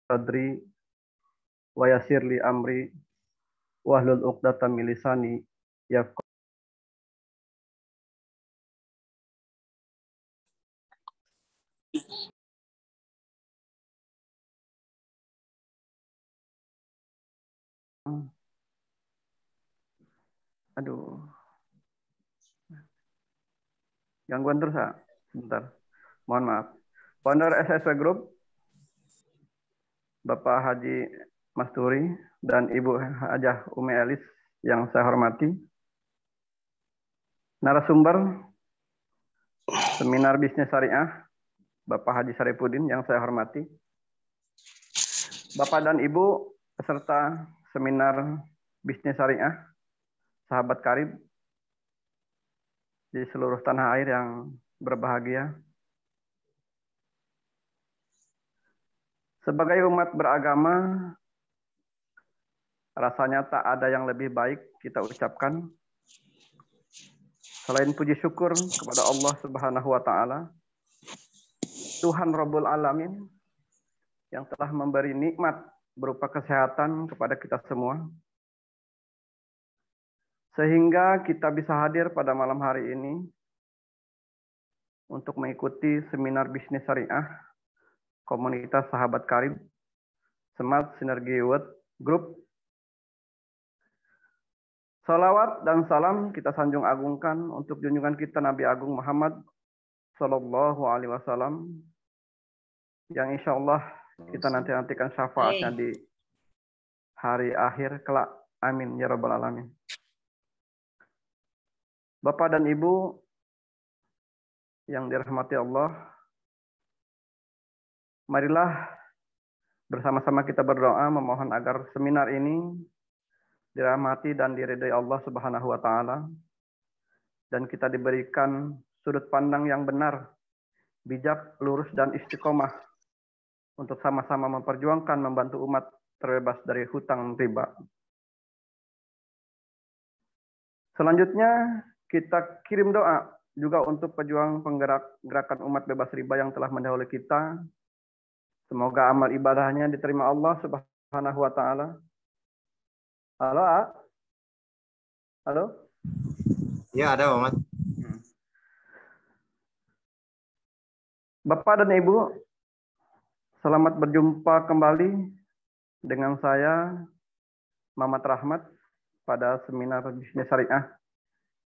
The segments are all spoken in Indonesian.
sadri wa yassir li amri wahlul 'uqdatam min lisani yafqahu. Aduh, gangguan terus ya? Sebentar, mohon maaf. Founder SSW Group, Bapak Haji Masturi dan Ibu Hajah Umi Elis yang saya hormati. Narasumber Seminar Bisnis Syariah, Bapak Haji Saripudin yang saya hormati. Bapak dan Ibu peserta Seminar Bisnis Syariah, sahabat karib di seluruh tanah air yang berbahagia. Sebagai umat beragama, rasanya tak ada yang lebih baik kita ucapkan selain puji syukur kepada Allah Subhanahu wa Ta'ala, Tuhan Rabbul Alamin, yang telah memberi nikmat berupa kesehatan kepada kita semua, sehingga kita bisa hadir pada malam hari ini untuk mengikuti seminar bisnis syariah komunitas sahabat karib Smart Synergy Youth Group. Salawat dan salam kita sanjung agungkan untuk junjungan kita Nabi Agung Muhammad Sallallahu Alaihi Wasallam, yang insya Allah kita nantikan syafaatnya di hari akhir kelak. Amin ya rabbal alamin. Bapak dan Ibu yang dirahmati Allah, marilah bersama-sama kita berdoa memohon agar seminar ini dirahmati dan diridai Allah Subhanahu wa Ta'ala, dan kita diberikan sudut pandang yang benar, bijak, lurus, dan istiqomah untuk sama-sama memperjuangkan membantu umat terbebas dari hutang riba. Selanjutnya kita kirim doa juga untuk pejuang penggerak gerakan umat bebas riba yang telah mendahului kita. Semoga amal ibadahnya diterima Allah Subhanahu wa Ta'ala. Halo, A? Halo? Ya, ada, Muhammad. Bapak dan Ibu, selamat berjumpa kembali dengan saya, Mamat Rahmat, pada seminar bisnis syariah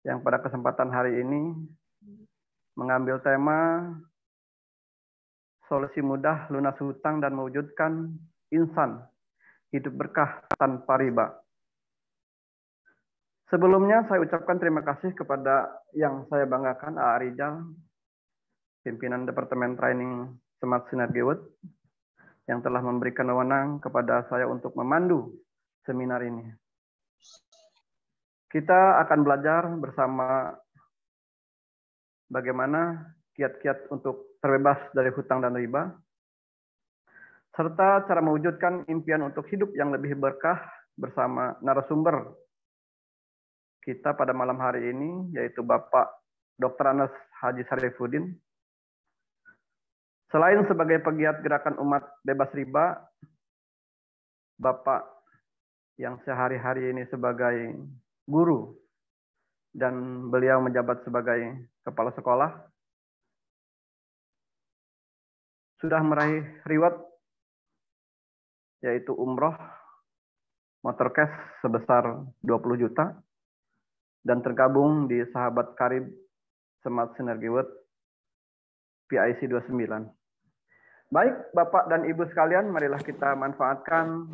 yang pada kesempatan hari ini mengambil tema solusi mudah lunas hutang dan mewujudkan insan hidup berkah tanpa riba. Sebelumnya saya ucapkan terima kasih kepada yang saya banggakan, A. Rijal, pimpinan Departemen Training Smart Synergy Youth, yang telah memberikan wewenang kepada saya untuk memandu seminar ini. Kita akan belajar bersama bagaimana kiat-kiat untuk terbebas dari hutang dan riba, serta cara mewujudkan impian untuk hidup yang lebih berkah bersama narasumber kita pada malam hari ini, yaitu Bapak Dr. Anas Haji Saripudin. Selain sebagai pegiat gerakan umat bebas riba, Bapak yang sehari-hari ini sebagai guru dan beliau menjabat sebagai kepala sekolah, sudah meraih reward yaitu umroh motor cash sebesar 20 juta dan tergabung di sahabat karib Smart Synergy Youth PIC 29. Baik, Bapak dan Ibu sekalian, marilah kita manfaatkan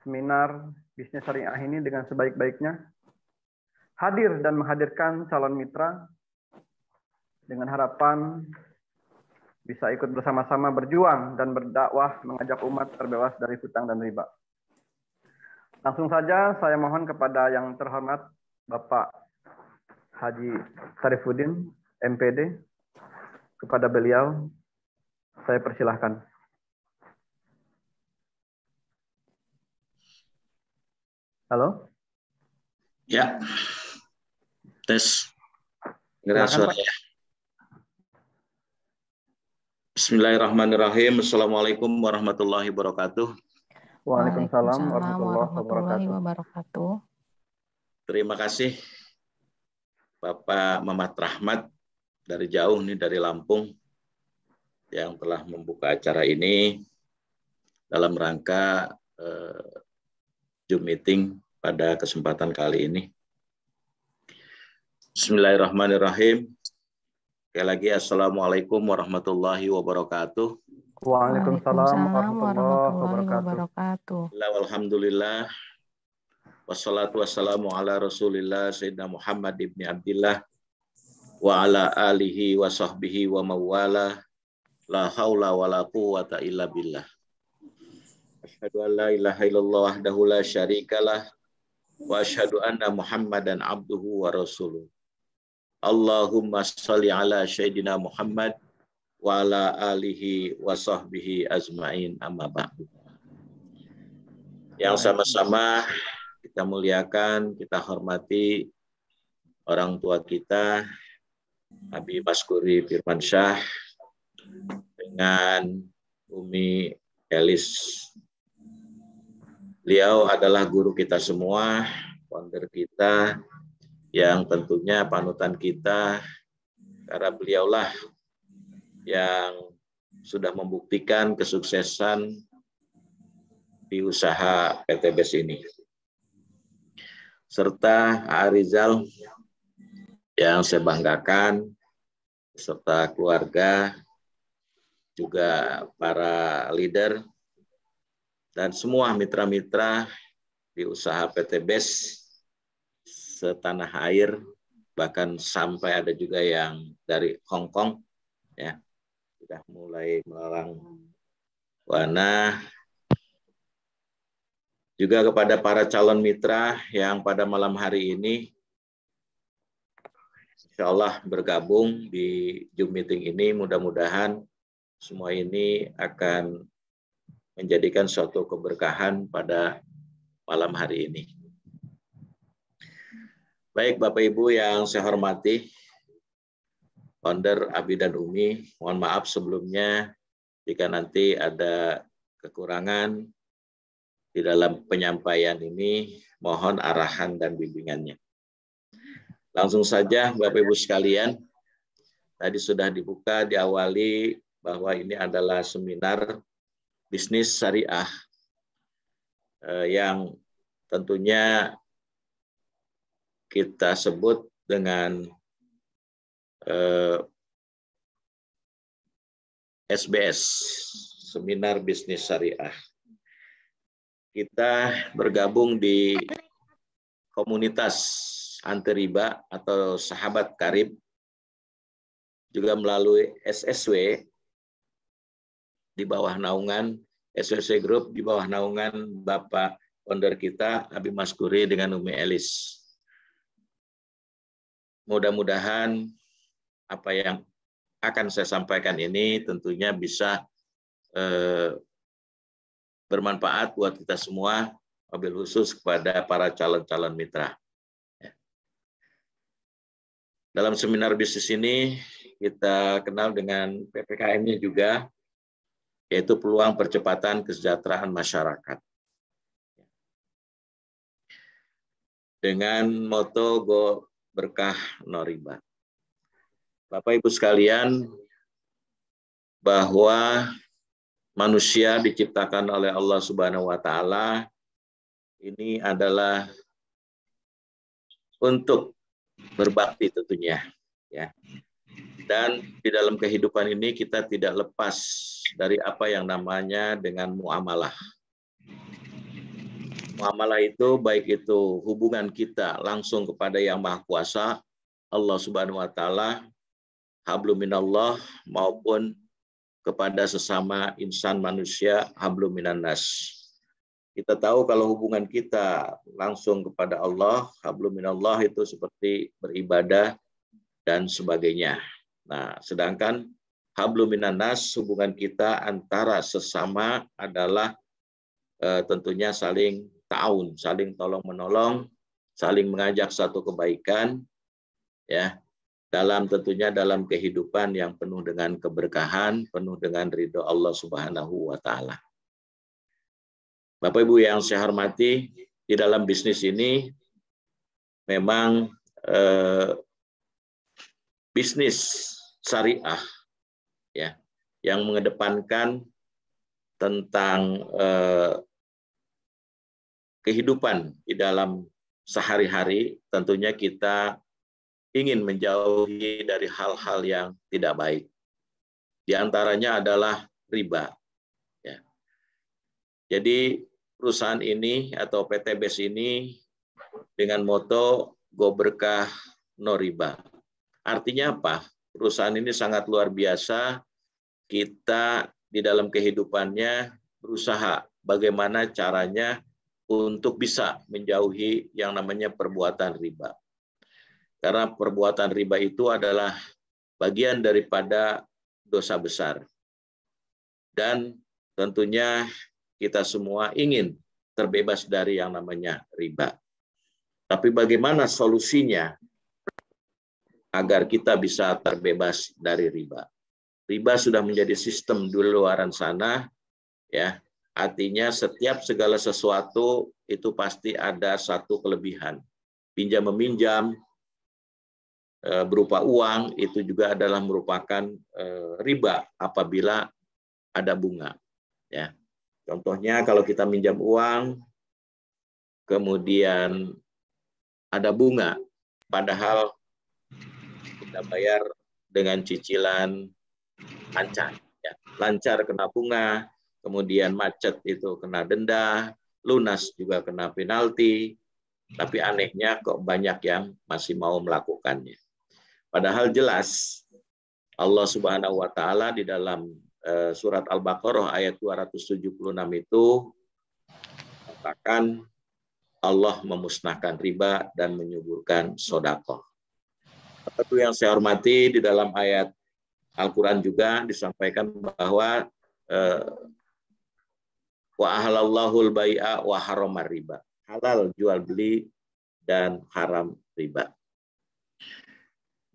seminar bisnis syariah ini dengan sebaik-baiknya. Hadir dan menghadirkan calon mitra dengan harapan bisa ikut bersama-sama berjuang dan berdakwah mengajak umat terbebas dari hutang dan riba. Langsung saja saya mohon kepada yang terhormat Bapak Haji Saripudin, MPD, kepada beliau saya persilahkan. Halo? Ya. Tes. Silakan, Pak. Bismillahirrahmanirrahim. Assalamualaikum warahmatullahi wabarakatuh. Waalaikumsalam warahmatullahi wabarakatuh. Terima kasih Bapak Mamat Rahmat dari jauh nih, dari Lampung, yang telah membuka acara ini dalam rangka Zoom meeting pada kesempatan kali ini. Bismillahirrahmanirrahim. Sekali lagi Assalamualaikum warahmatullahi wabarakatuh. Waalaikumsalam warahmatullahi wabarakatuh. Alhamdulillah. Wassalatu wassalamu ala Rasulillah Sayyidina Muhammad ibni Abdillah wa ala alihi wa sahbihi wa mawala. La haula wa la quwata illa billah. Asyhadu an la ilaha illallah wahdahu la syarikalah wa asyhadu anna Muhammadan abduhu wa rasuluh. Allahumma sholli ala Sayyidina Muhammad wa ala alihi wa sahbihi azma'in, amma ba'du. Yang sama-sama kita muliakan, kita hormati orang tua kita, Abi Maskuri Firmansyah dengan Umi Elis. Beliau adalah guru kita semua, founder kita, yang tentunya panutan kita, karena beliaulah yang sudah membuktikan kesuksesan di usaha PTBS ini. Serta Arizal yang saya banggakan, serta keluarga, juga para leader, dan semua mitra-mitra di usaha PTBS setanah air, bahkan sampai ada juga yang dari Hong Kong, ya, sudah mulai melalang buana. Juga kepada para calon mitra yang pada malam hari ini insya Allah bergabung di Zoom meeting ini, mudah-mudahan semua ini akan menjadikan suatu keberkahan pada malam hari ini. Baik Bapak Ibu yang saya hormati, founder Abi dan Umi, mohon maaf sebelumnya jika nanti ada kekurangan di dalam penyampaian ini, mohon arahan dan bimbingannya. Langsung saja Bapak Ibu sekalian, tadi sudah dibuka, diawali bahwa ini adalah seminar bisnis syariah yang tentunya kita sebut dengan SBS, Seminar Bisnis Syariah. Kita bergabung di komunitas anti riba atau sahabat karib, juga melalui SSW di bawah naungan SSW Group, di bawah naungan Bapak founder kita Abi Maskuri dengan Umi Elis. Mudah-mudahan apa yang akan saya sampaikan ini tentunya bisa bermanfaat buat kita semua, wabil khusus kepada para calon-calon mitra. Dalam seminar bisnis ini kita kenal dengan PPKM-nya juga, yaitu peluang percepatan kesejahteraan masyarakat. Dengan moto Go Berkah No Riba. Bapak Ibu sekalian, bahwa manusia diciptakan oleh Allah Subhanahu wa taala ini adalah untuk berbakti tentunya, ya. Dan di dalam kehidupan ini kita tidak lepas dari apa yang namanya dengan muamalah. Muamalah itu baik itu hubungan kita langsung kepada Yang Maha Kuasa, Allah Subhanahu wa taala, hablum minallah, maupun kepada sesama insan manusia, hablum minan nas. Kita tahu kalau hubungan kita langsung kepada Allah, hablum minallah, itu seperti beribadah dan sebagainya. Nah, sedangkan hablum minan nas, hubungan kita antara sesama adalah tentunya saling ta'awun, saling tolong menolong, saling mengajak satu kebaikan, ya. tentunya dalam kehidupan yang penuh dengan keberkahan, penuh dengan ridho Allah Subhanahu wa taala. Bapak Ibu yang saya hormati, di dalam bisnis ini memang bisnis syariah ya yang mengedepankan tentang kehidupan di dalam sehari-hari, tentunya kita ingin menjauhi dari hal-hal yang tidak baik. Di antaranya adalah riba. Ya. Jadi perusahaan ini atau PT BES ini dengan moto Go Berkah No Riba. Artinya apa? Perusahaan ini sangat luar biasa. Kita di dalam kehidupannya berusaha bagaimana caranya untuk bisa menjauhi yang namanya perbuatan riba. Karena perbuatan riba itu adalah bagian daripada dosa besar. Dan tentunya kita semua ingin terbebas dari yang namanya riba. Tapi bagaimana solusinya agar kita bisa terbebas dari riba? Riba sudah menjadi sistem di luaran sana, ya. Artinya setiap segala sesuatu itu pasti ada satu kelebihan. Pinjam meminjam berupa uang itu juga adalah merupakan riba apabila ada bunga. Ya, contohnya kalau kita minjam uang, kemudian ada bunga, padahal kita bayar dengan cicilan lancar. Ya. Lancar kena bunga, kemudian macet itu kena denda, lunas juga kena penalti. Tapi anehnya kok banyak yang masih mau melakukannya. Padahal jelas Allah Subhanahu wa taala di dalam surat Al-Baqarah ayat 276 itu katakan Allah memusnahkan riba dan menyuburkan sedekah. Itu yang saya hormati, di dalam ayat Al-Quran juga disampaikan bahwa wa ahalallahul bai'a wa haramar riba. Halal jual beli dan haram riba.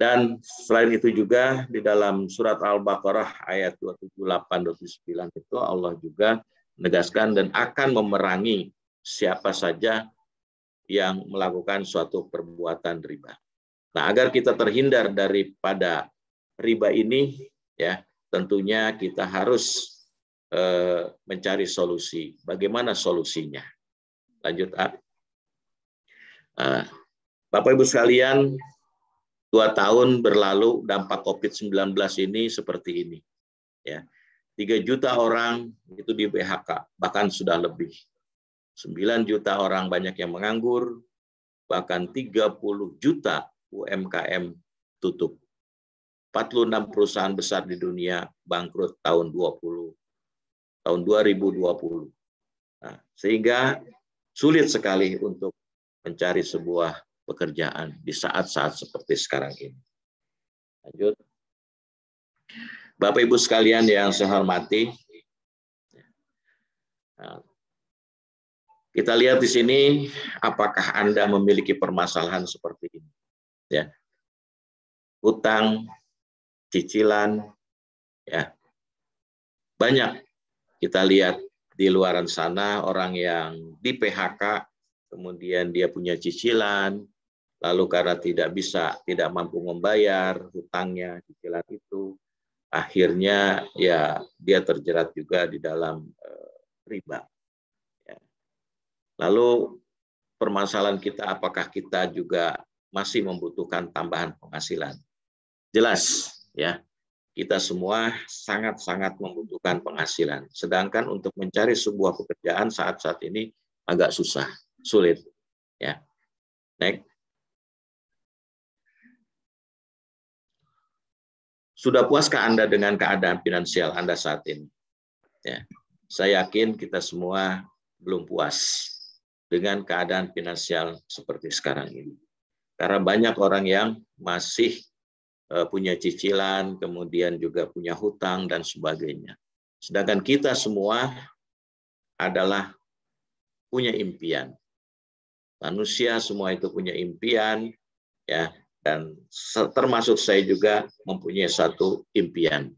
Dan selain itu juga di dalam surat Al-Baqarah ayat 278-279 itu Allah juga menegaskan dan akan memerangi siapa saja yang melakukan suatu perbuatan riba. Nah, agar kita terhindar daripada riba ini, ya tentunya kita harus mencari solusi. Bagaimana solusinya? Lanjut, Bapak Ibu sekalian, 2 tahun berlalu dampak COVID-19 ini seperti ini. Ya, 3 juta orang itu di PHK, bahkan sudah lebih. 9 juta orang banyak yang menganggur, bahkan 30 juta UMKM tutup. 46 perusahaan besar di dunia bangkrut tahun 2020. Nah, sehingga sulit sekali untuk mencari sebuah pekerjaan di saat-saat seperti sekarang ini. Lanjut. Bapak Ibu sekalian yang saya hormati, kita lihat di sini apakah Anda memiliki permasalahan seperti ini. Ya. Utang, cicilan, ya. Banyak kita lihat di luaran sana orang yang di PHK, kemudian dia punya cicilan, lalu karena tidak mampu membayar hutangnya, cicilan itu, akhirnya ya dia terjerat juga di dalam riba. Ya. Lalu permasalahan kita, apakah kita juga masih membutuhkan tambahan penghasilan? Jelas, ya, kita semua sangat-sangat membutuhkan penghasilan. Sedangkan untuk mencari sebuah pekerjaan saat-saat ini agak susah, sulit. Ya. Next. Sudah puaskah Anda dengan keadaan finansial Anda saat ini? Ya. Saya yakin kita semua belum puas dengan keadaan finansial seperti sekarang ini. Karena banyak orang yang masih punya cicilan, kemudian juga punya hutang dan sebagainya. Sedangkan kita semua adalah punya impian. Manusia semua itu punya impian, ya, dan termasuk saya juga mempunyai satu impian.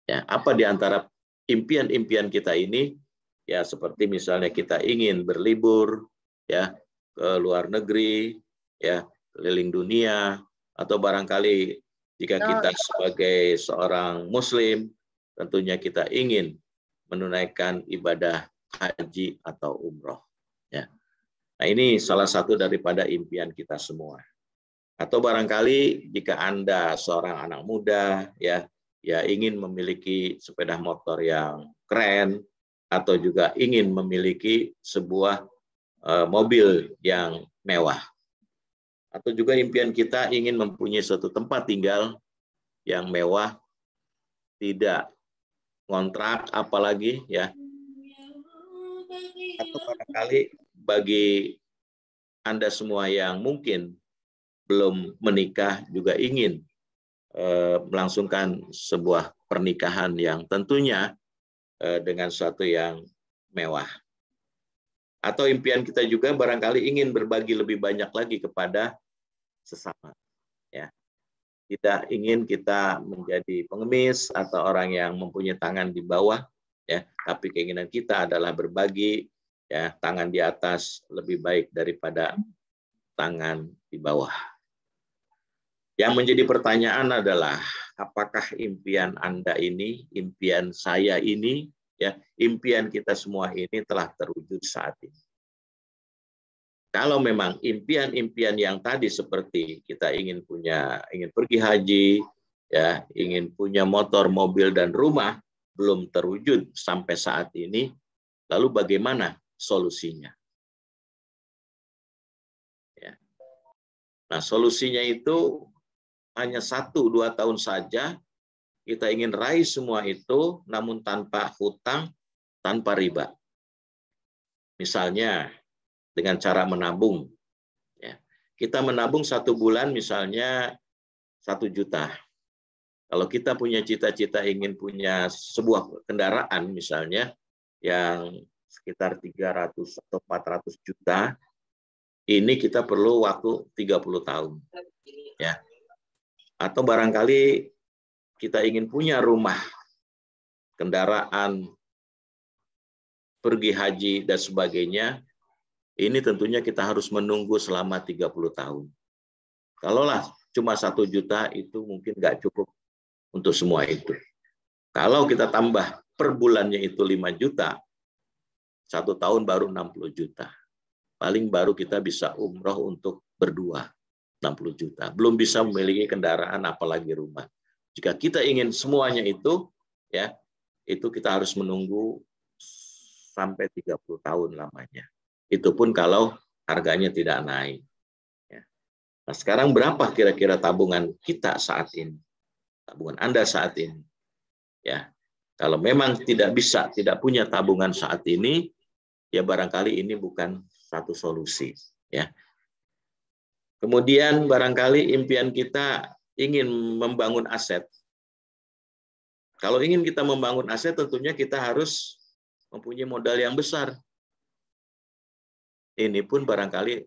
Ya, apa di antara impian-impian kita ini? Ya, seperti misalnya kita ingin berlibur, ya, ke luar negeri, ya, keliling dunia, atau barangkali jika kita sebagai seorang Muslim, tentunya kita ingin menunaikan ibadah haji atau umroh. Ya. Nah, ini salah satu daripada impian kita semua. Atau barangkali jika Anda seorang anak muda, ya ingin memiliki sepeda motor yang keren, atau juga ingin memiliki sebuah mobil yang mewah. Atau juga impian kita ingin mempunyai suatu tempat tinggal yang mewah, tidak kontrak apalagi, ya. Atau barangkali bagi Anda semua yang mungkin belum menikah juga ingin melangsungkan sebuah pernikahan yang tentunya dengan suatu yang mewah. Atau impian kita juga barangkali ingin berbagi lebih banyak lagi kepada sesama. Ya. Tidak ingin kita menjadi pengemis atau orang yang mempunyai tangan di bawah, ya, tapi keinginan kita adalah berbagi, ya, tangan di atas lebih baik daripada tangan di bawah. Yang menjadi pertanyaan adalah, apakah impian Anda ini, impian saya ini, ya, impian kita semua ini telah terwujud saat ini? Kalau memang impian-impian yang tadi seperti kita ingin pergi haji, ya, ingin punya motor, mobil, dan rumah belum terwujud sampai saat ini, lalu bagaimana solusinya? Ya. Nah, solusinya itu hanya 1-2 tahun saja kita ingin raih semua itu, namun tanpa hutang, tanpa riba. Misalnya dengan cara menabung. Ya. Kita menabung 1 bulan misalnya 1 juta. Kalau kita punya cita-cita ingin punya sebuah kendaraan misalnya yang sekitar 300 atau 400 juta, ini kita perlu waktu 30 tahun. Ya. Atau barangkali kita ingin punya rumah, kendaraan, pergi haji, dan sebagainya, ini tentunya kita harus menunggu selama 30 tahun. Kalaulah cuma 1 juta, itu mungkin nggak cukup untuk semua itu. Kalau kita tambah per bulannya itu 5 juta, 1 tahun baru 60 juta. Paling baru kita bisa umroh untuk berdua, 60 juta. Belum bisa memiliki kendaraan, apalagi rumah. Jika kita ingin semuanya itu, ya, itu kita harus menunggu sampai 30 tahun lamanya. Itu pun kalau harganya tidak naik. Ya. Nah, sekarang berapa kira-kira tabungan kita saat ini? Tabungan Anda saat ini. Ya. Kalau memang tidak punya tabungan saat ini, ya barangkali ini bukan satu solusi. Ya. Kemudian barangkali impian kita ingin membangun aset. Kalau ingin kita membangun aset, tentunya kita harus mempunyai modal yang besar. Ini pun barangkali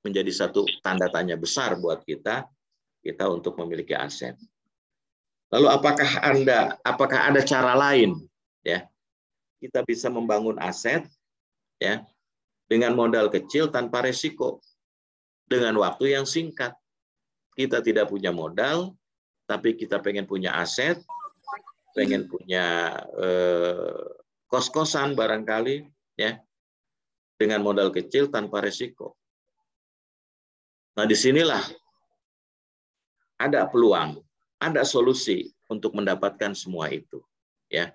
menjadi satu tanda tanya besar buat kita untuk memiliki aset. Lalu apakah ada cara lain, ya, kita bisa membangun aset, ya, dengan modal kecil tanpa resiko, dengan waktu yang singkat. Kita tidak punya modal, tapi kita pengen punya aset, pengen punya kos-kosan barangkali, ya, dengan modal kecil tanpa resiko. Nah, disinilah ada peluang, ada solusi untuk mendapatkan semua itu. Ya,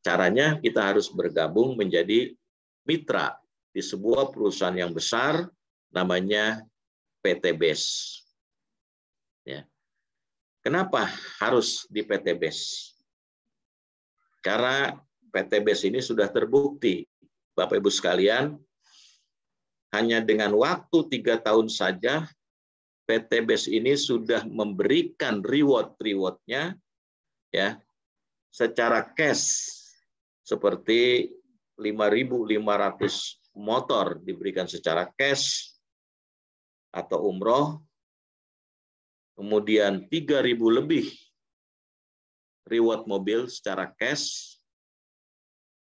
caranya kita harus bergabung menjadi mitra di sebuah perusahaan yang besar, namanya PT BES. Ya. Kenapa harus di PT BES? Karena PT BES ini sudah terbukti, Bapak Ibu sekalian, hanya dengan waktu 3 tahun saja, PT BES ini sudah memberikan reward-nya, ya, secara cash, seperti 5.500 motor diberikan secara cash, atau umroh, kemudian 3.000 lebih reward mobil secara cash,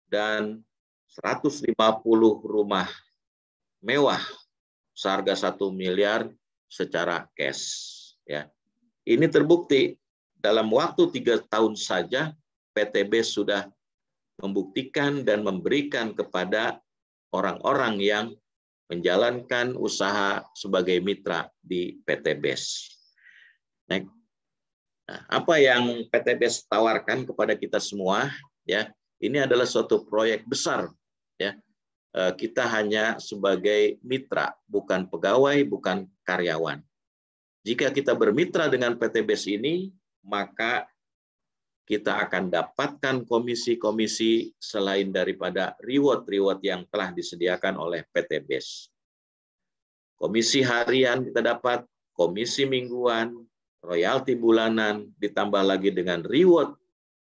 dan 150 rumah mewah seharga 1 miliar secara cash. Ya. Ini terbukti dalam waktu 3 tahun saja PTBes sudah membuktikan dan memberikan kepada orang-orang yang menjalankan usaha sebagai mitra di PTBes. Nah, apa yang PTBes tawarkan kepada kita semua, ya, ini adalah suatu proyek besar, ya. Kita hanya sebagai mitra, bukan pegawai, bukan karyawan. Jika kita bermitra dengan PTBes ini, maka kita akan dapatkan komisi-komisi selain daripada reward-reward yang telah disediakan oleh PTBes. Komisi harian kita dapat, komisi mingguan, royalti bulanan, ditambah lagi dengan reward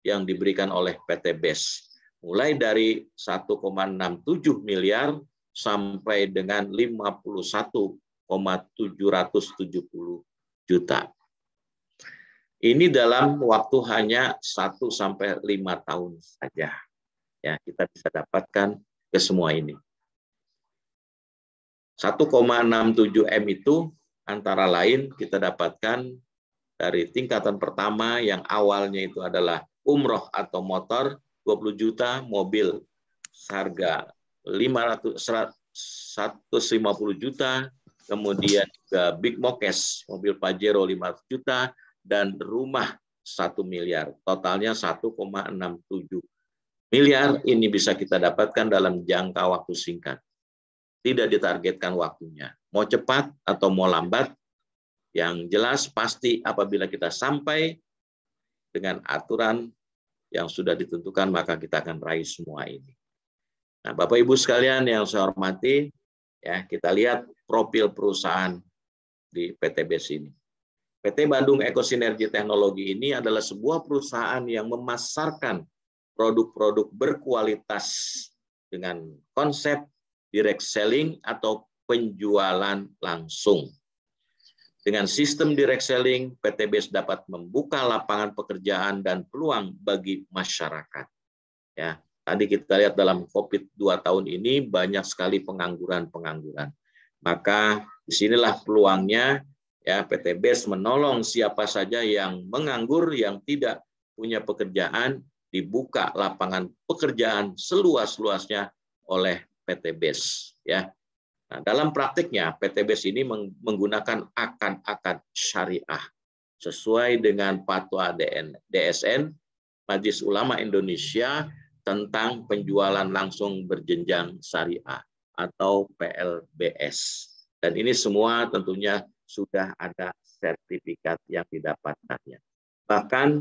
yang diberikan oleh PTBes. Mulai dari 1,67 miliar sampai dengan 51,770 juta. Ini dalam waktu hanya 1-5 tahun saja. Ya, kita bisa dapatkan ke semua ini. 1,67 M itu antara lain kita dapatkan dari tingkatan pertama yang awalnya itu adalah umroh atau motor 20 juta, mobil harga 150 juta, kemudian juga Big Mokes, mobil Pajero 500 juta, dan rumah 1 miliar. Totalnya 1,67 miliar ini bisa kita dapatkan dalam jangka waktu singkat. Tidak ditargetkan waktunya. Mau cepat atau mau lambat, yang jelas pasti apabila kita sampai dengan aturan yang sudah ditentukan, maka kita akan raih semua ini. Nah, Bapak Ibu sekalian yang saya hormati, ya, kita lihat profil perusahaan di PTBes ini. PT Bandung Ekosinergi Teknologi ini adalah sebuah perusahaan yang memasarkan produk-produk berkualitas dengan konsep direct selling atau penjualan langsung. Dengan sistem direct selling, PTBes dapat membuka lapangan pekerjaan dan peluang bagi masyarakat. Ya, tadi kita lihat dalam COVID 2 tahun ini banyak sekali pengangguran. Maka disinilah peluangnya. Ya, PTBes menolong siapa saja yang menganggur, yang tidak punya pekerjaan, dibuka lapangan pekerjaan seluas-luasnya oleh PTBes. Ya, nah, dalam praktiknya PTBes ini menggunakan akad-akad syariah sesuai dengan fatwa DSN Majelis Ulama Indonesia tentang penjualan langsung berjenjang syariah atau PLBS. Dan ini semua tentunya sudah ada sertifikat yang didapatkannya. Bahkan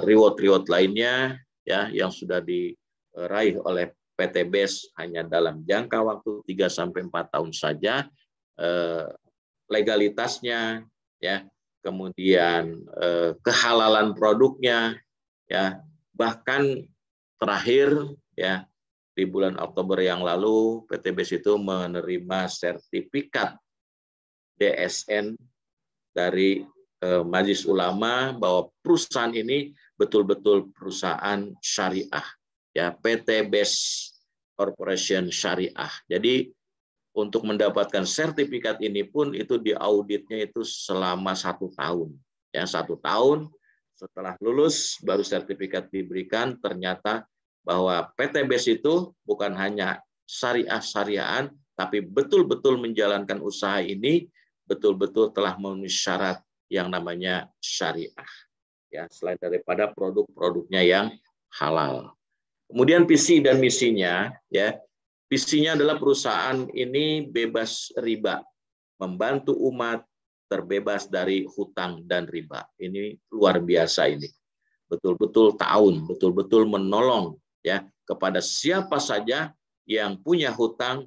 reward-reward lainnya ya yang sudah diraih oleh PTBes hanya dalam jangka waktu 3-4 tahun saja, legalitasnya ya, kemudian kehalalan produknya ya, bahkan terakhir ya di bulan Oktober yang lalu PTBes itu menerima sertifikat DSN dari Majelis Ulama bahwa perusahaan ini betul-betul perusahaan syariah, ya, PTBes Corporation Syariah. Jadi untuk mendapatkan sertifikat ini pun itu diauditnya itu selama 1 tahun, ya, 1 tahun setelah lulus baru sertifikat diberikan. Ternyata bahwa PTBes itu bukan hanya syariah-syariahan, tapi betul-betul menjalankan usaha ini betul-betul telah memenuhi syarat yang namanya syariah, ya, selain daripada produk-produknya yang halal. Kemudian visi dan misinya, ya, visinya adalah perusahaan ini bebas riba, membantu umat terbebas dari hutang dan riba. Ini luar biasa ini, betul-betul ta'awun, betul-betul menolong ya kepada siapa saja yang punya hutang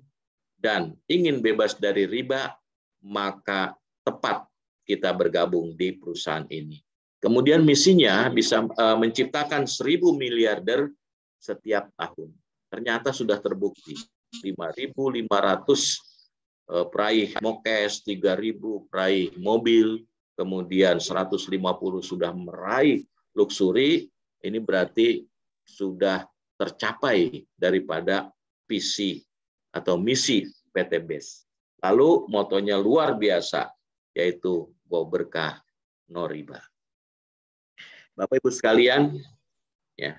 dan ingin bebas dari riba, maka tepat kita bergabung di perusahaan ini. Kemudian misinya bisa menciptakan 1.000 miliarder setiap tahun. Ternyata sudah terbukti 5.500 peraih Mokes, 3.000 peraih mobil, kemudian 150 sudah meraih luxury, ini berarti sudah tercapai daripada visi atau misi PT BES. Lalu motonya luar biasa, yaitu bawa berkah no riba. Bapak Ibu sekalian, ya,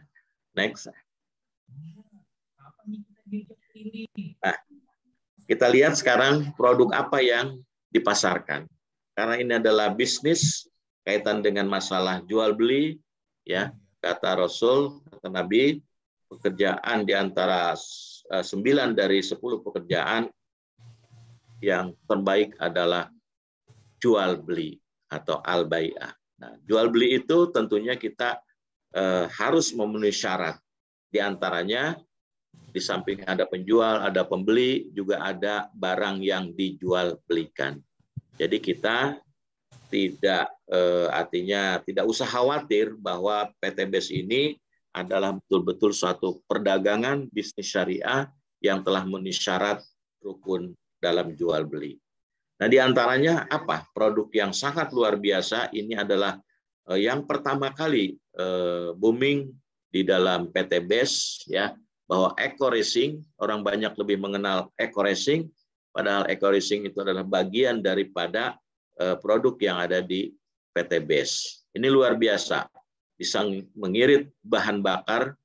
next. Nah, kita lihat sekarang produk apa yang dipasarkan. Karena ini adalah bisnis kaitan dengan masalah jual beli, ya, kata Rasul, kata Nabi, pekerjaan di antara 9 dari 10 pekerjaan yang terbaik adalah jual beli atau al-bai'ah. Nah, jual beli itu tentunya kita harus memenuhi syarat. Di antaranya di samping ada penjual, ada pembeli, juga ada barang yang dijual belikan. Jadi kita artinya tidak usah khawatir bahwa PT BES ini adalah betul-betul suatu perdagangan bisnis syariah yang telah memenuhi syarat rukun dalam jual beli. Nah, di antaranya apa? Produk yang sangat luar biasa ini adalah yang pertama kali booming di dalam PT BES, ya, bahwa eco racing, orang banyak lebih mengenal eco racing, padahal eco racing itu adalah bagian daripada produk yang ada di PT BES. Ini luar biasa, bisa mengirit bahan bakar,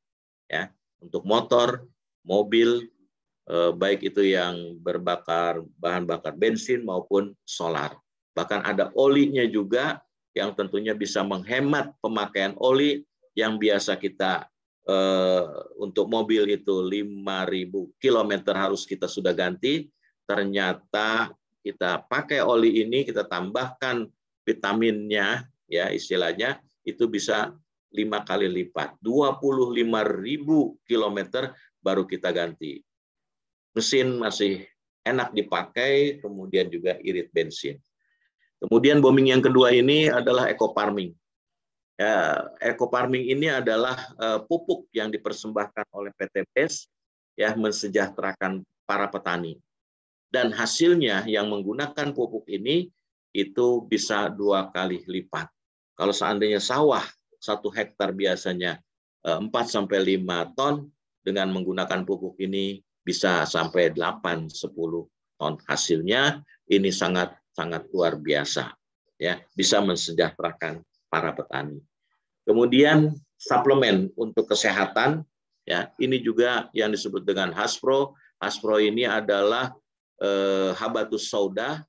ya, untuk motor, mobil, baik itu yang berbakar bahan bakar bensin maupun solar. Bahkan ada olinya juga yang tentunya bisa menghemat pemakaian oli yang biasa kita untuk mobil itu 5.000 km harus kita sudah ganti. Ternyata kita pakai oli ini, kita tambahkan vitaminnya, ya istilahnya, itu bisa 5 kali lipat. 25.000 km baru kita ganti. Mesin masih enak dipakai, kemudian juga irit bensin. Kemudian booming yang kedua ini adalah eco farming. Ya, eco farming ini adalah pupuk yang dipersembahkan oleh PT BES, ya, mensejahterakan para petani. Dan hasilnya yang menggunakan pupuk ini itu bisa 2 kali lipat. Kalau seandainya sawah 1 hektar biasanya 4-5 ton, dengan menggunakan pupuk ini bisa sampai 8-10 ton. Hasilnya ini sangat luar biasa, ya, bisa mensejahterakan para petani. Kemudian suplemen untuk kesehatan, ya, ini juga yang disebut dengan Haspro. Haspro ini adalah habatus sauda,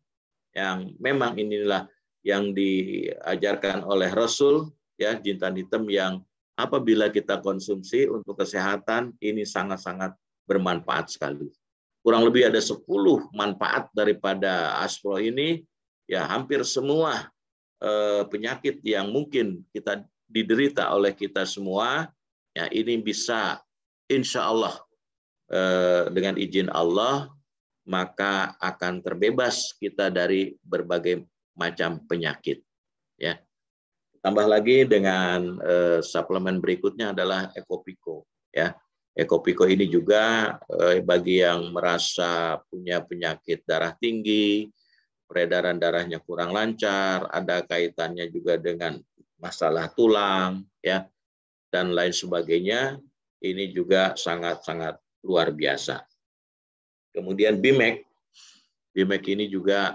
yang memang inilah yang diajarkan oleh Rasul, ya, jintan hitam yang apabila kita konsumsi untuk kesehatan ini sangat-sangat bermanfaat sekali. Kurang lebih ada 10 manfaat daripada Haspro ini, ya, hampir semua penyakit yang mungkin kita diderita oleh kita semua, ya, ini bisa insya Allah dengan izin Allah maka akan terbebas kita dari berbagai macam penyakit, ya. Tambah lagi dengan suplemen berikutnya adalah Ecopiko, ya. Ecopiko ini juga bagi yang merasa punya penyakit darah tinggi, peredaran darahnya kurang lancar, ada kaitannya juga dengan masalah tulang, ya, dan lain sebagainya. Ini juga sangat-sangat luar biasa. Kemudian Bimek ini juga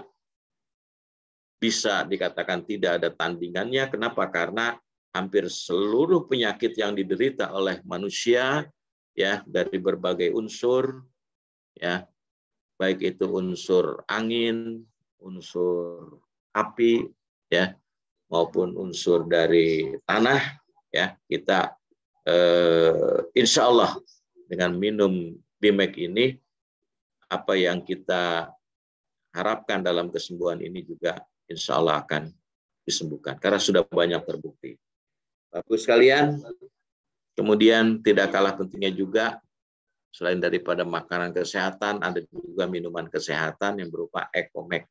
bisa dikatakan tidak ada tandingannya. Kenapa? Karena hampir seluruh penyakit yang diderita oleh manusia, ya, dari berbagai unsur, ya, baik itu unsur angin, unsur api, ya, maupun unsur dari tanah, ya, kita insya Allah dengan minum Bimek ini, apa yang kita harapkan dalam kesembuhan ini juga insya Allah akan disembuhkan karena sudah banyak terbukti. Bapak sekalian, kemudian tidak kalah pentingnya juga selain daripada makanan kesehatan, ada juga minuman kesehatan yang berupa Ecomek.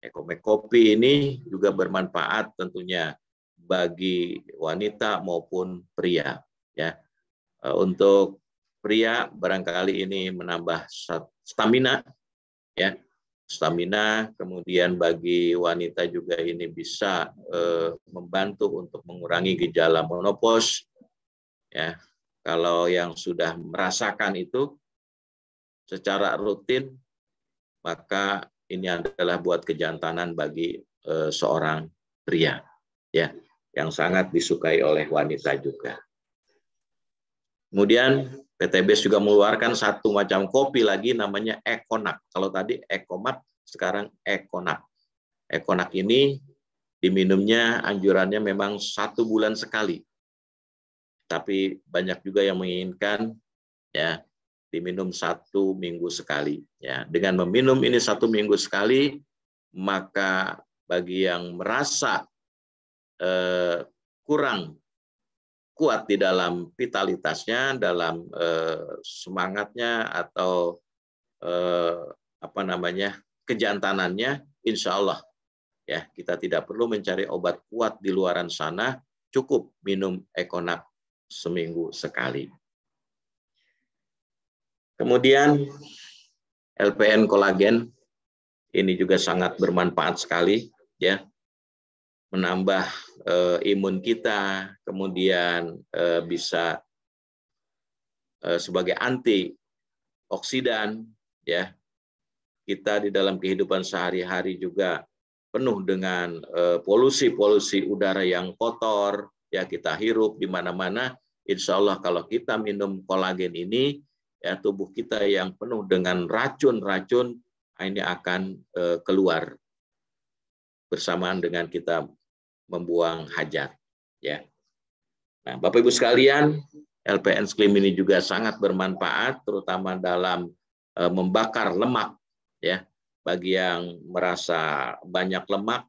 Ecomek kopi ini juga bermanfaat tentunya bagi wanita maupun pria, ya. Untuk pria barangkali ini menambah stamina, ya, stamina, kemudian bagi wanita juga ini bisa membantu untuk mengurangi gejala menopause. Ya, kalau yang sudah merasakan itu secara rutin, maka ini adalah buat kejantanan bagi seorang pria, ya, yang sangat disukai oleh wanita juga. Kemudian PTBS juga mengeluarkan satu macam kopi lagi namanya Econac. Kalau tadi Ecomat, sekarang Econac. Econac ini diminumnya anjurannya memang 1 bulan sekali. Tapi banyak juga yang menginginkan ya diminum 1 minggu sekali. Ya, dengan meminum ini 1 minggu sekali, maka bagi yang merasa kurang kuat di dalam vitalitasnya, dalam semangatnya atau kejantanannya, insya Allah ya kita tidak perlu mencari obat kuat di luaran sana, cukup minum Econac seminggu sekali. Kemudian LPN kolagen ini juga sangat bermanfaat sekali, ya, menambah imun kita, kemudian bisa sebagai antioksidan, ya. Kita di dalam kehidupan sehari-hari juga penuh dengan polusi udara yang kotor, ya, kita hirup di mana-mana. Insya Allah kalau kita minum kolagen ini, ya, tubuh kita yang penuh dengan racun-racun ini akan keluar bersamaan dengan kita membuang hajat, ya. Nah, Bapak Ibu sekalian, LPN Slim ini juga sangat bermanfaat, terutama dalam membakar lemak, ya. Bagi yang merasa banyak lemak,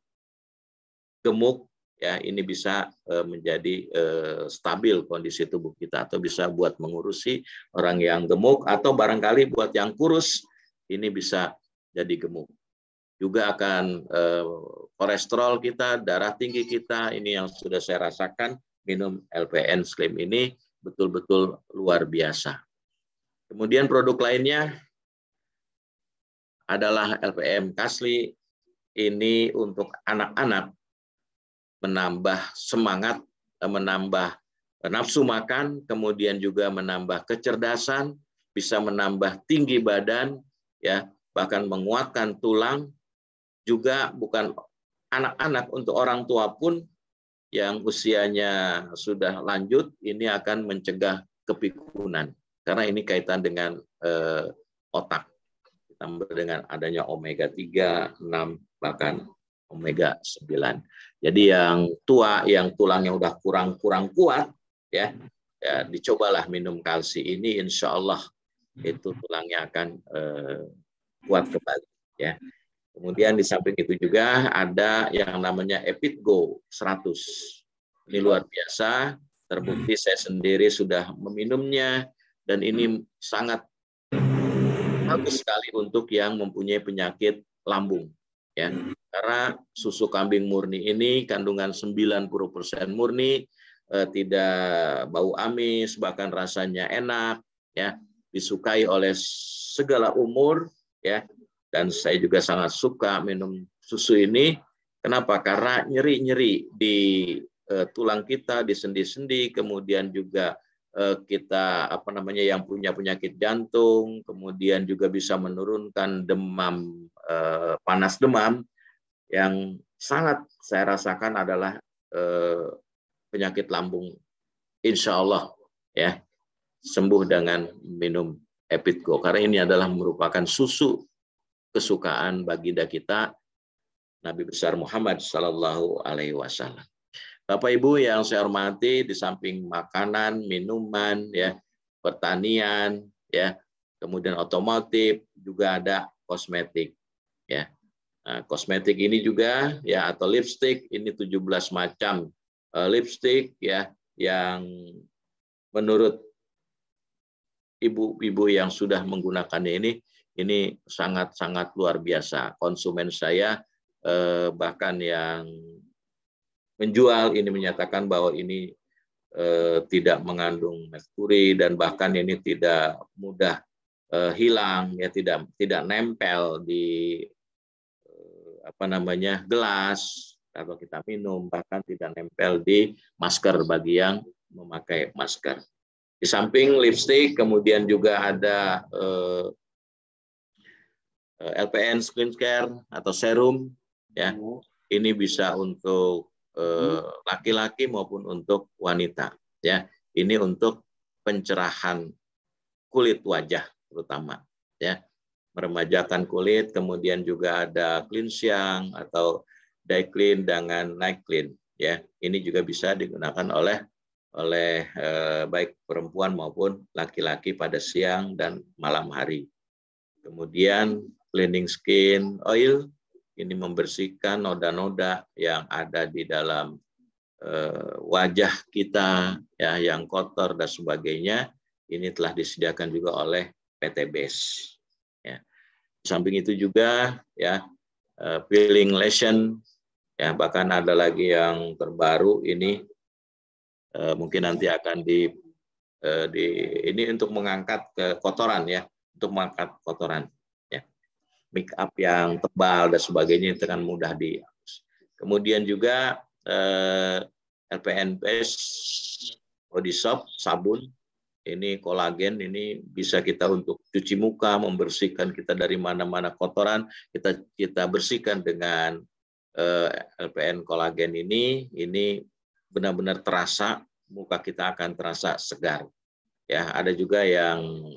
gemuk, ya, ini bisa menjadi stabil kondisi tubuh kita, atau bisa buat mengurusi orang yang gemuk, atau barangkali buat yang kurus, ini bisa jadi gemuk. Juga akan kolesterol kita, darah tinggi kita, ini yang sudah saya rasakan, minum LPN Slim ini betul-betul luar biasa. Kemudian produk lainnya adalah LPM Kasli, ini untuk anak-anak, menambah semangat, menambah nafsu makan, kemudian juga menambah kecerdasan, bisa menambah tinggi badan, ya, bahkan menguatkan tulang. Juga bukan anak-anak, untuk orang tua pun yang usianya sudah lanjut, ini akan mencegah kepikunan. Karena ini kaitan dengan otak. Ditambah dengan adanya omega 3, 6, bahkan omega 9. Jadi yang tua, yang tulangnya udah kurang kuat, ya, dicobalah minum kalsi ini, insya Allah itu tulangnya akan kuat kembali, ya. Kemudian di samping itu juga ada yang namanya Epitgo 100. Ini luar biasa, terbukti saya sendiri sudah meminumnya, dan ini sangat bagus sekali untuk yang mempunyai penyakit lambung, ya. Karena susu kambing murni ini kandungan 90% murni, tidak bau amis, bahkan rasanya enak, ya, disukai oleh segala umur, ya. Dan saya juga sangat suka minum susu ini. Kenapa? Karena nyeri-nyeri di tulang kita, di sendi-sendi, kemudian juga kita yang punya penyakit jantung, kemudian juga bisa menurunkan demam, panas demam, yang sangat saya rasakan adalah penyakit lambung. Insya Allah, ya, sembuh dengan minum Epitgo, karena ini adalah merupakan susu kesukaan baginda kita Nabi besar Muhammad Sallallahu Alaihi Wasallam. Bapak Ibu yang saya hormati, di samping makanan, minuman, ya, pertanian, ya, kemudian otomotif, juga ada kosmetik, ya. Nah, kosmetik ini juga, ya, atau lipstick, ini 17 macam lipstick, ya, yang menurut ibu-ibu yang sudah menggunakannya ini sangat-sangat luar biasa. Konsumen saya, bahkan yang menjual ini menyatakan bahwa ini tidak mengandung merkuri, dan bahkan ini tidak mudah hilang, ya, tidak nempel di gelas atau kita minum, bahkan tidak nempel di masker bagi yang memakai masker. Di samping lipstick, kemudian juga ada LPN skincare atau serum, ya. Ini bisa untuk laki-laki maupun untuk wanita, ya. Ini untuk pencerahan kulit wajah terutama, ya. Meremajakan kulit, kemudian juga ada cleansiang atau day clean dengan night clean, ya. Ini juga bisa digunakan oleh baik perempuan maupun laki-laki pada siang dan malam hari. Kemudian cleaning skin oil, ini membersihkan noda-noda yang ada di dalam wajah kita, ya, yang kotor dan sebagainya. Ini telah disediakan juga oleh PT BES. Ya. Di samping itu juga, ya, peeling lotion, ya, bahkan ada lagi yang terbaru ini mungkin nanti akan ini untuk mengangkat kotoran, ya, untuk mengangkat kotoran. Make up yang tebal dan sebagainya itu kan mudah dihapus. Kemudian juga LPN Base Body Soap, sabun, ini kolagen, ini bisa kita untuk cuci muka, membersihkan kita dari mana-mana kotoran, kita bersihkan dengan LPN kolagen ini benar-benar terasa, muka kita akan terasa segar. Ya, ada juga yang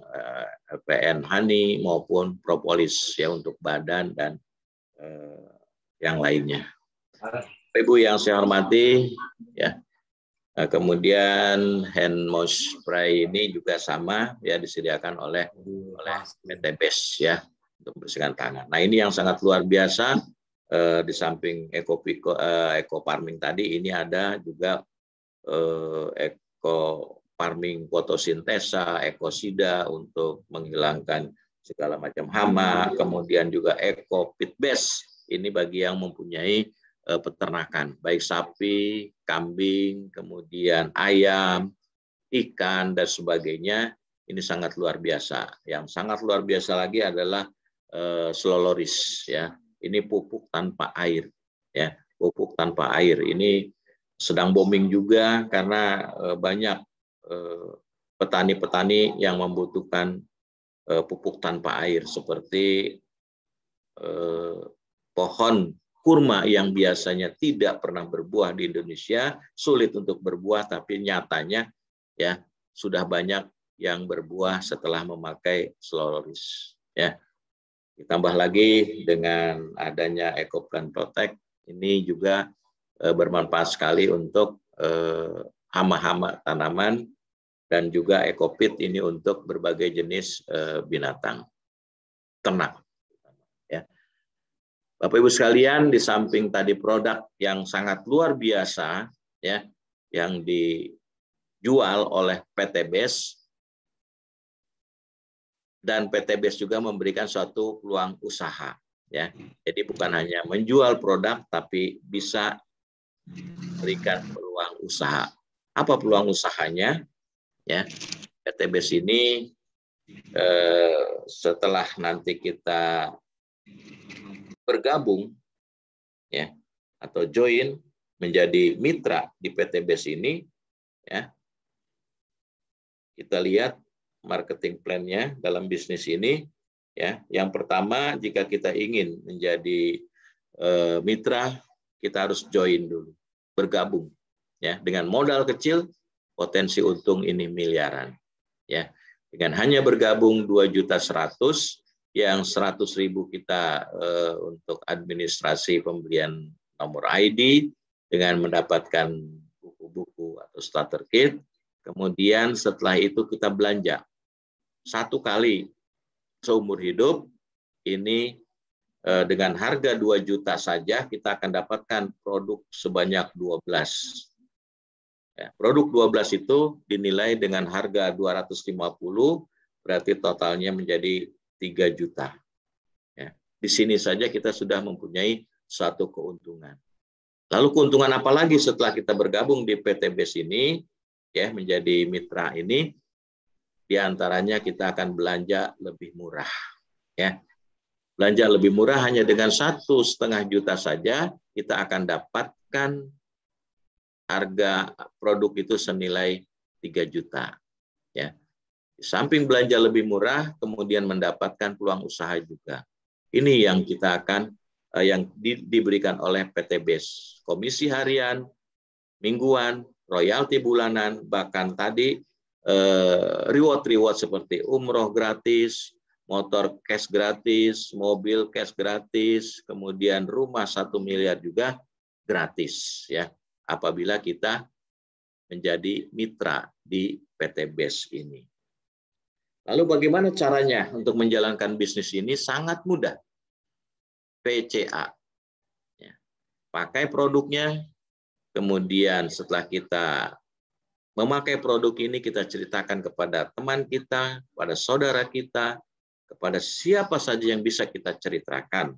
LPN honey maupun propolis, ya, untuk badan dan yang lainnya. Ibu yang saya hormati, ya. Kemudian hand wash spray ini juga sama, ya, disediakan oleh PT BES, ya, untuk membersihkan tangan. Nah, ini yang sangat luar biasa. Di samping eco farming tadi, ini ada juga eco farming fotosintesa, ekosida untuk menghilangkan segala macam hama, kemudian juga eco pit base, ini bagi yang mempunyai peternakan, baik sapi, kambing, kemudian ayam, ikan, dan sebagainya. Ini sangat luar biasa. Yang sangat luar biasa lagi adalah sloloris, ya. Ini pupuk tanpa air, ya, pupuk tanpa air. Ini sedang booming juga karena banyak petani-petani yang membutuhkan pupuk tanpa air, seperti pohon kurma yang biasanya tidak pernah berbuah di Indonesia, sulit untuk berbuah, tapi nyatanya, ya, sudah banyak yang berbuah setelah memakai sloloris, ya. Ditambah lagi dengan adanya EcoPlant Protect, ini juga bermanfaat sekali untuk hama-hama tanaman, dan juga EcoPit ini untuk berbagai jenis binatang ternak. Ya. Bapak Ibu sekalian, di samping tadi produk yang sangat luar biasa, ya, yang dijual oleh PT BES, dan PT BES juga memberikan suatu peluang usaha, ya. Jadi bukan hanya menjual produk, tapi bisa memberikan peluang usaha. Apa peluang usahanya? Ya, PT BES ini setelah nanti kita bergabung, ya, atau join menjadi mitra di PT BES ini, ya, kita lihat marketing plan-nya dalam bisnis ini, ya. Yang pertama, jika kita ingin menjadi mitra, kita harus join dulu, bergabung, ya. Dengan modal kecil, potensi untung ini miliaran, ya. Dengan hanya bergabung 2.100.000, yang 100.000 kita untuk administrasi pembelian nomor ID dengan mendapatkan buku-buku atau starter kit. Kemudian setelah itu kita belanja 1 kali seumur hidup, ini dengan harga 2 juta saja kita akan dapatkan produk sebanyak 12. Ya, produk 12 itu dinilai dengan harga 250, berarti totalnya menjadi 3 juta. Ya, di sini saja kita sudah mempunyai suatu keuntungan. Lalu keuntungan apa lagi setelah kita bergabung di PT BES ini, ya, menjadi mitra ini? Di antaranya kita akan belanja lebih murah, ya. Belanja lebih murah hanya dengan 1,5 juta saja, kita akan dapatkan harga produk itu senilai 3 juta. Ya. Di samping belanja lebih murah, kemudian mendapatkan peluang usaha juga. Ini yang kita akan diberikan oleh PT BES. Komisi harian, mingguan, royalti bulanan, bahkan tadi reward-reward seperti umroh gratis, motor cash gratis, mobil cash gratis, kemudian rumah 1 miliar juga gratis, ya, apabila kita menjadi mitra di PT BES ini. Lalu bagaimana caranya untuk menjalankan bisnis ini? Sangat mudah. PCA. Ya. Pakai produknya, kemudian setelah kita memakai produk ini, kita ceritakan kepada teman kita, kepada saudara kita, kepada siapa saja yang bisa kita ceritakan.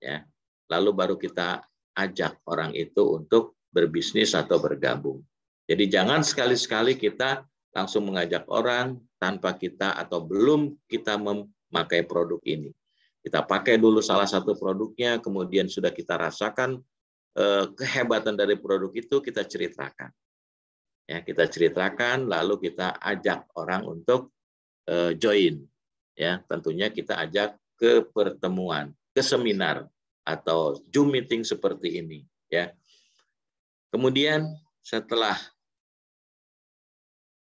Ya. Lalu baru kita ajak orang itu untuk berbisnis atau bergabung. Jadi jangan sekali-sekali kita langsung mengajak orang tanpa kita atau belum kita memakai produk ini. Kita pakai dulu salah satu produknya, kemudian sudah kita rasakan kehebatan dari produk itu, kita ceritakan. Ya, kita ceritakan, lalu kita ajak orang untuk join. Ya, tentunya kita ajak ke pertemuan, ke seminar atau Zoom meeting seperti ini. Ya. Kemudian setelah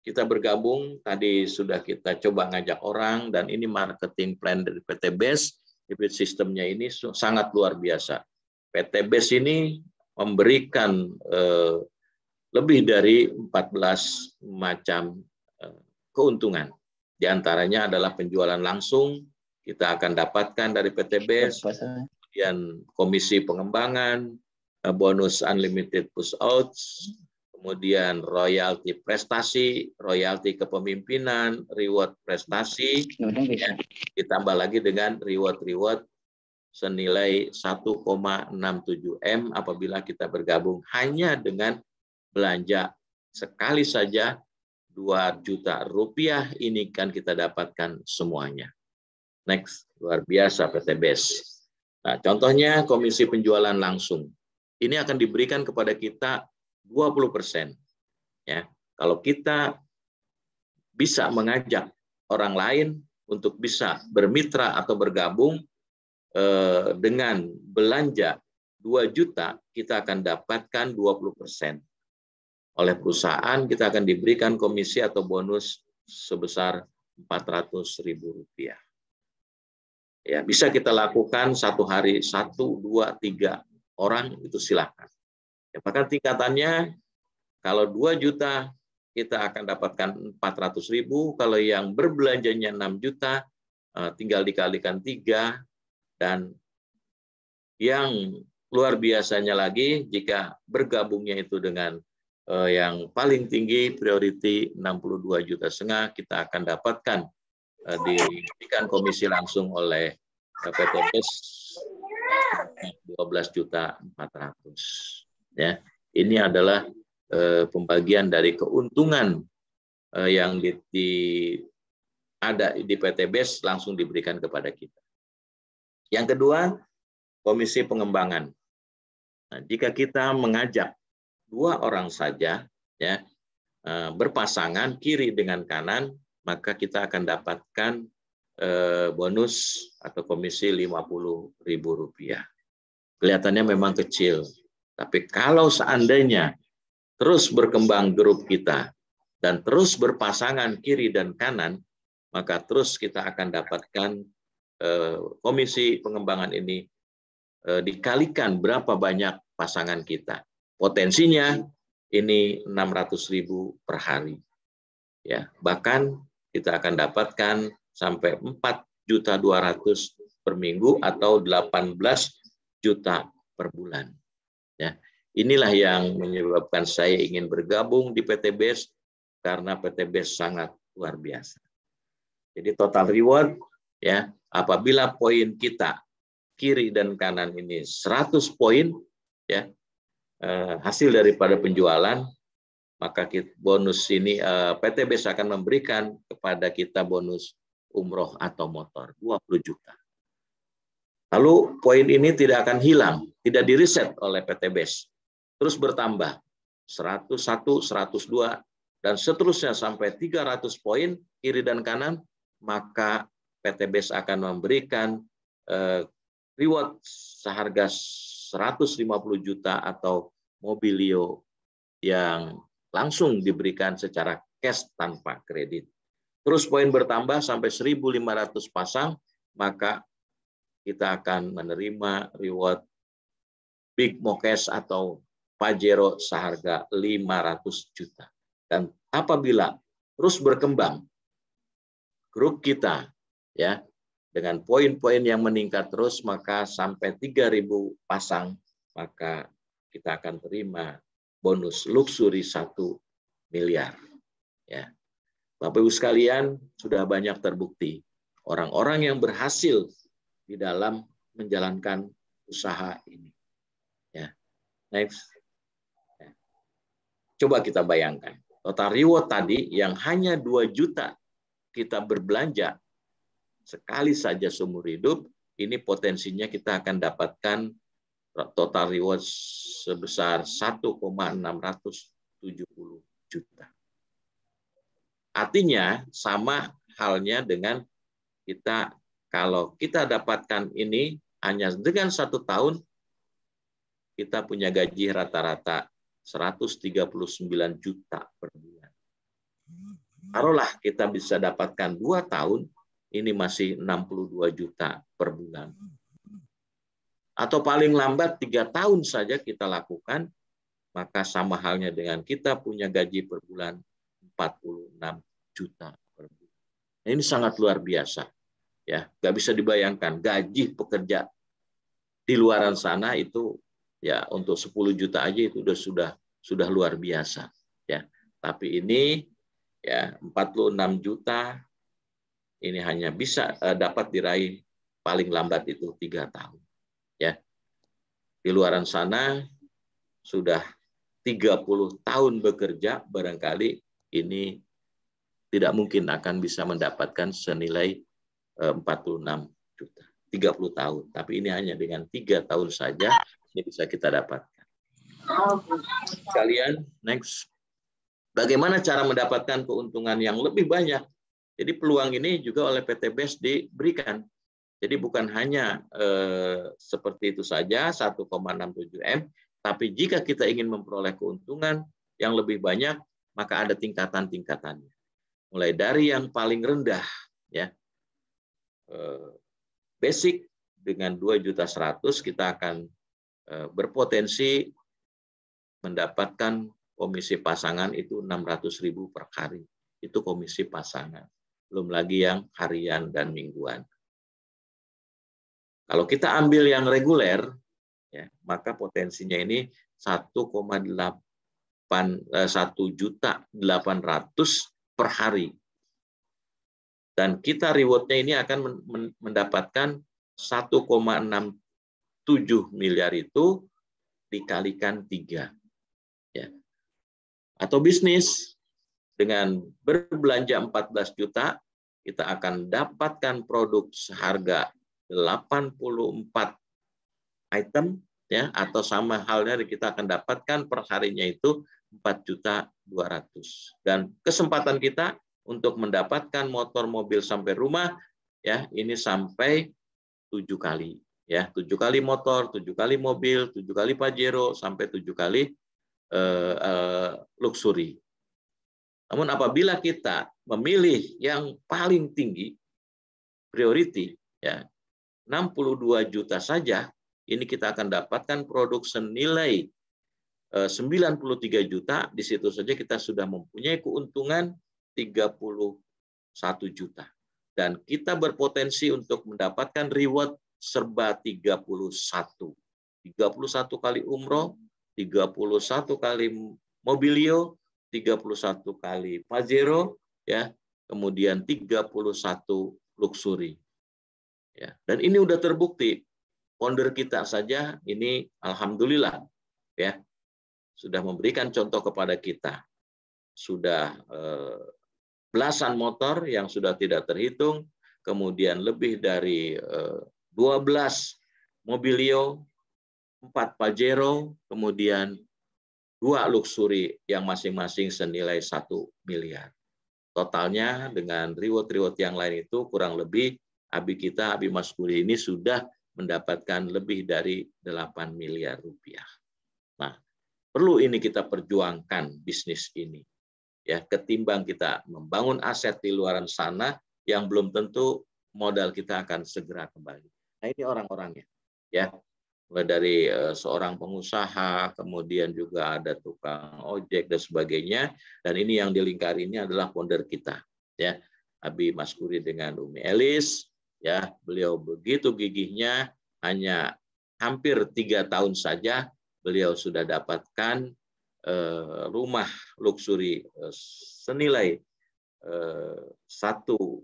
kita bergabung, tadi sudah kita coba ngajak orang, dan ini marketing plan dari PT BES, sistemnya ini sangat luar biasa. PT BES ini memberikan lebih dari 14 macam keuntungan. Di antaranya adalah penjualan langsung, kita akan dapatkan dari PT BES, kemudian komisi pengembangan, bonus unlimited push outs, kemudian royalti prestasi, royalti kepemimpinan, reward prestasi, ya, ditambah lagi dengan reward-reward senilai 1,67 M apabila kita bergabung hanya dengan belanja sekali saja 2 juta rupiah, ini kan kita dapatkan semuanya. Next, luar biasa PT BES. Nah, contohnya komisi penjualan langsung. Ini akan diberikan kepada kita 20%. Ya, kalau kita bisa mengajak orang lain untuk bisa bermitra atau bergabung dengan belanja 2 juta, kita akan dapatkan 20%. Oleh perusahaan kita akan diberikan komisi atau bonus sebesar Rp400.000. Ya, bisa kita lakukan satu hari 1, 2, 3 orang, itu silakan. Ya, bahkan tingkatannya kalau 2 juta kita akan dapatkan 400.000, kalau yang berbelanjanya 6 juta tinggal dikalikan 3, dan yang luar biasanya lagi jika bergabungnya itu dengan yang paling tinggi priority 62,5 juta, kita akan dapatkan diberikan komisi langsung oleh PT BES 12.400.000. Ya, ini adalah pembagian dari keuntungan yang ada di PT BES langsung diberikan kepada kita. Yang kedua, komisi pengembangan. Nah, jika kita mengajak 2 orang saja, ya, berpasangan kiri dengan kanan, maka kita akan dapatkan bonus atau komisi Rp50.000. Kelihatannya memang kecil, tapi kalau seandainya terus berkembang grup kita dan terus berpasangan kiri dan kanan, maka terus kita akan dapatkan komisi pengembangan ini dikalikan berapa banyak pasangan kita. Potensinya ini 600.000 per hari. Ya, bahkan kita akan dapatkan sampai 4.200.000 per minggu atau 18 juta per bulan. Ya, inilah yang menyebabkan saya ingin bergabung di PT BES, karena PT BES sangat luar biasa. Jadi total reward, ya, apabila poin kita kiri dan kanan ini 100 poin, ya, hasil daripada penjualan, maka bonus ini PT BES akan memberikan kepada kita bonus umroh atau motor 20 juta. Lalu poin ini tidak akan hilang, tidak di-reset oleh PT BES. Terus bertambah 101, 102, dan seterusnya sampai 300 poin kiri dan kanan, maka PT BES akan memberikan reward seharga 150 juta atau mobilio yang langsung diberikan secara cash tanpa kredit. Terus poin bertambah sampai 1.500 pasang, maka kita akan menerima reward Big Mokes atau Pajero seharga 500 juta. Dan apabila terus berkembang grup kita ya dengan poin-poin yang meningkat terus, maka sampai 3.000 pasang, maka kita akan terima bonus luxury 1 miliar. Ya. Bapak Ibu sekalian, sudah banyak terbukti orang-orang yang berhasil di dalam menjalankan usaha ini. Ya. Next. Ya. Coba kita bayangkan, total reward tadi yang hanya 2 juta kita berbelanja sekali saja seumur hidup, ini potensinya kita akan dapatkan total reward sebesar 1,670 juta. Artinya sama halnya dengan kita, kalau kita dapatkan ini hanya dengan 1 tahun, kita punya gaji rata-rata 139 juta per bulan. Taruhlah kita bisa dapatkan 2 tahun, ini masih 62 juta per bulan. Atau paling lambat 3 tahun saja kita lakukan, maka sama halnya dengan kita punya gaji per bulan 46 juta per bulan. Nah, ini sangat luar biasa. Ya, nggak bisa dibayangkan gaji pekerja di luaran sana itu ya untuk 10 juta aja itu sudah luar biasa. Ya, tapi ini ya 46 juta ini hanya bisa dapat diraih paling lambat itu 3 tahun. Ya, di luaran sana sudah 30 tahun bekerja, barangkali ini tidak mungkin akan bisa mendapatkan senilai 46 juta. 30 tahun. Tapi ini hanya dengan 3 tahun saja ini bisa kita dapatkan. Sekalian, next. Bagaimana cara mendapatkan keuntungan yang lebih banyak? Jadi peluang ini juga oleh PT BES diberikan. Jadi bukan hanya seperti itu saja, 1,67 M, tapi jika kita ingin memperoleh keuntungan yang lebih banyak, maka ada tingkatan-tingkatannya. Mulai dari yang paling rendah, ya, basic dengan 2.100.000 kita akan berpotensi mendapatkan komisi pasangan itu 600.000 per hari. Itu komisi pasangan. Belum lagi yang harian dan mingguan. Kalau kita ambil yang reguler, ya, maka potensinya ini 1.800.000 per hari. Dan kita rewardnya ini akan mendapatkan 1,67 miliar itu dikalikan 3. Ya. Atau bisnis dengan berbelanja 14 juta, kita akan dapatkan produk seharga 84 item, ya, atau sama halnya kita akan dapatkan per harinya itu 4.200.000. Dan kesempatan kita untuk mendapatkan motor mobil sampai rumah, ya, ini sampai 7 kali, ya, 7 kali motor, 7 kali mobil, 7 kali Pajero, sampai 7 kali luxury. Namun apabila kita memilih yang paling tinggi, priority, ya, 62 juta saja, ini kita akan dapatkan produk senilai 93 juta, di situ saja kita sudah mempunyai keuntungan 31 juta. Dan kita berpotensi untuk mendapatkan reward serba 31. 31 kali umroh, 31 kali mobilio, 31 kali Pajero, ya, kemudian 31 luxury. Ya, dan ini udah terbukti. Founder kita saja ini alhamdulillah, ya, sudah memberikan contoh kepada kita. Sudah belasan motor yang sudah tidak terhitung, kemudian lebih dari 12 Mobilio, 4 Pajero, kemudian 2 luxury yang masing-masing senilai 1 miliar. Totalnya dengan reward-reward yang lain itu kurang lebih Abi Maskuri ini sudah mendapatkan lebih dari 8 miliar rupiah. Nah, perlu ini kita perjuangkan bisnis ini. Ya, ketimbang kita membangun aset di luaran sana yang belum tentu modal kita akan segera kembali. Nah, ini orang-orangnya. Ya, mulai dari seorang pengusaha, kemudian juga ada tukang ojek dan sebagainya, dan ini yang dilingkari ini adalah founder kita, ya, Abi Maskuri dengan Umi Elis, ya, beliau begitu gigihnya, hanya hampir 3 tahun saja beliau sudah dapatkan rumah luxury senilai 1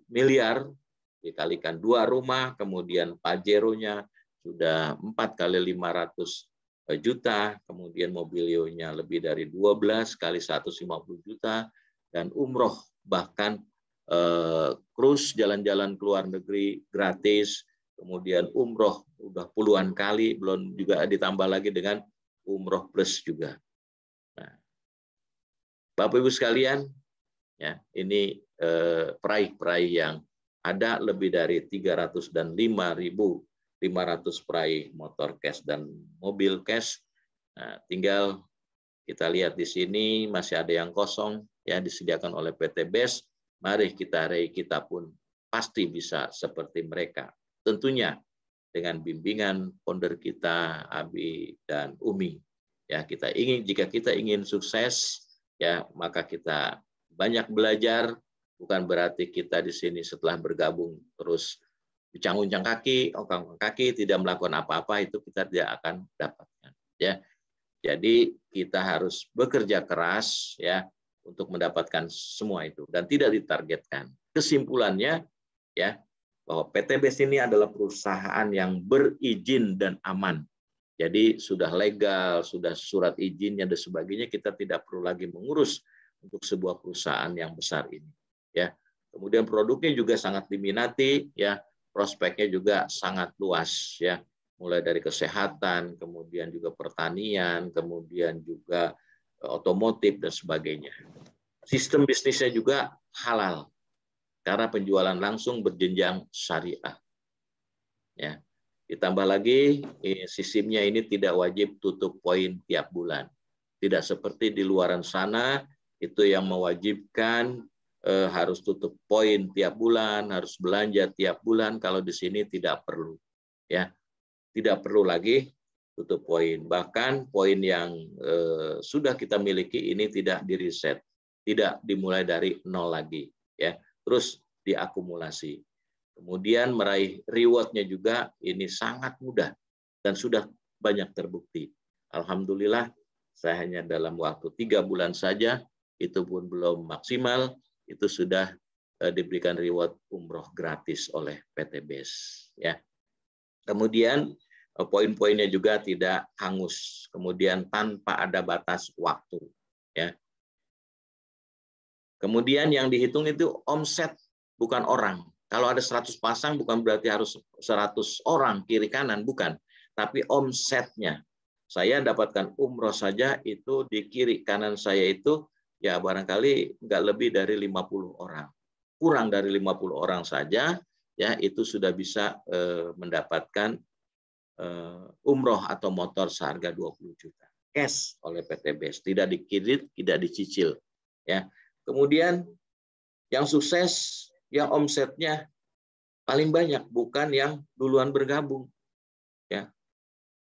miliar dikalikan 2 rumah, kemudian Pajero-nya sudah 4 kali 500 juta, kemudian mobilionya lebih dari 12 kali 150 juta, dan umroh bahkan cruise jalan-jalan ke luar negeri gratis, kemudian umroh udah puluhan kali, belum juga ditambah lagi dengan umroh plus juga. Nah, Bapak Ibu sekalian, ya, ini peraih-peraih yang ada lebih dari 300 dan 5.500 peraih motor cash dan mobil cash. Nah, tinggal kita lihat di sini masih ada yang kosong, ya, disediakan oleh PT BES. Mari kita raih, kita pun pasti bisa seperti mereka. Tentunya dengan bimbingan founder kita Abi dan Umi. Ya, jika kita ingin sukses, ya, maka kita banyak belajar. Bukan berarti kita di sini setelah bergabung terus uncang-uncang kaki, ongkang kaki, tidak melakukan apa-apa, itu kita tidak akan dapatkan. Ya, jadi kita harus bekerja keras, ya, untuk mendapatkan semua itu dan tidak ditargetkan. Kesimpulannya, ya, bahwa PT BES ini adalah perusahaan yang berizin dan aman. Jadi sudah legal, sudah surat izinnya dan sebagainya, kita tidak perlu lagi mengurus untuk sebuah perusahaan yang besar ini. Ya, kemudian produknya juga sangat diminati, ya, prospeknya juga sangat luas, ya, mulai dari kesehatan, kemudian juga pertanian, kemudian juga otomotif dan sebagainya. Sistem bisnisnya juga halal karena penjualan langsung berjenjang syariah. Ya, ditambah lagi sistemnya ini tidak wajib tutup poin tiap bulan. Tidak seperti di luaran sana itu yang mewajibkan harus tutup poin tiap bulan, harus belanja tiap bulan. Kalau di sini tidak perlu, ya, tidak perlu lagi tutup poin. Bahkan poin yang sudah kita miliki ini tidak di-reset, tidak dimulai dari nol lagi, ya, terus diakumulasi. Kemudian meraih rewardnya juga ini sangat mudah dan sudah banyak terbukti. Alhamdulillah, saya hanya dalam waktu 3 bulan saja, itu pun belum maksimal, itu sudah diberikan reward umroh gratis oleh PT BES. Ya. Kemudian poin-poinnya juga tidak hangus, kemudian tanpa ada batas waktu. Ya. Kemudian yang dihitung itu omset, bukan orang. Kalau ada 100 pasang bukan berarti harus 100 orang kiri kanan, bukan. Tapi omsetnya. Saya dapatkan umroh saja itu di kiri kanan saya itu ya barangkali nggak lebih dari 50 orang. Kurang dari 50 orang saja ya itu sudah bisa mendapatkan umroh atau motor seharga 20 juta. Cash oleh PT BES, tidak dikredit, tidak dicicil. Ya. Kemudian yang sukses yang omsetnya paling banyak, bukan yang duluan bergabung. Ya.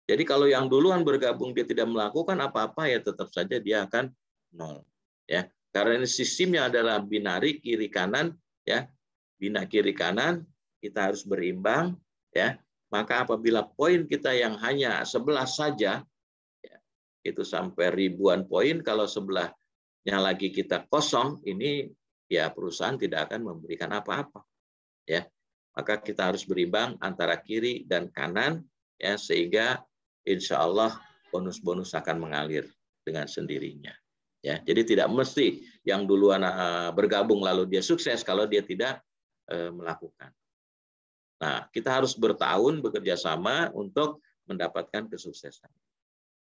Jadi kalau yang duluan bergabung dia tidak melakukan apa-apa ya tetap saja dia akan nol. Ya. Karena ini sistemnya adalah binari kiri kanan, ya. Bina kiri kanan kita harus berimbang, ya. Maka apabila poin kita yang hanya 11 saja, ya, itu sampai ribuan poin, kalau sebelahnya lagi kita kosong, ini ya perusahaan tidak akan memberikan apa-apa. Ya. Maka kita harus berimbang antara kiri dan kanan, ya, sehingga insya Allah bonus-bonus akan mengalir dengan sendirinya. Ya, jadi tidak mesti yang duluan bergabung lalu dia sukses kalau dia tidak melakukan. Nah, kita harus bertahun bekerja sama untuk mendapatkan kesuksesan.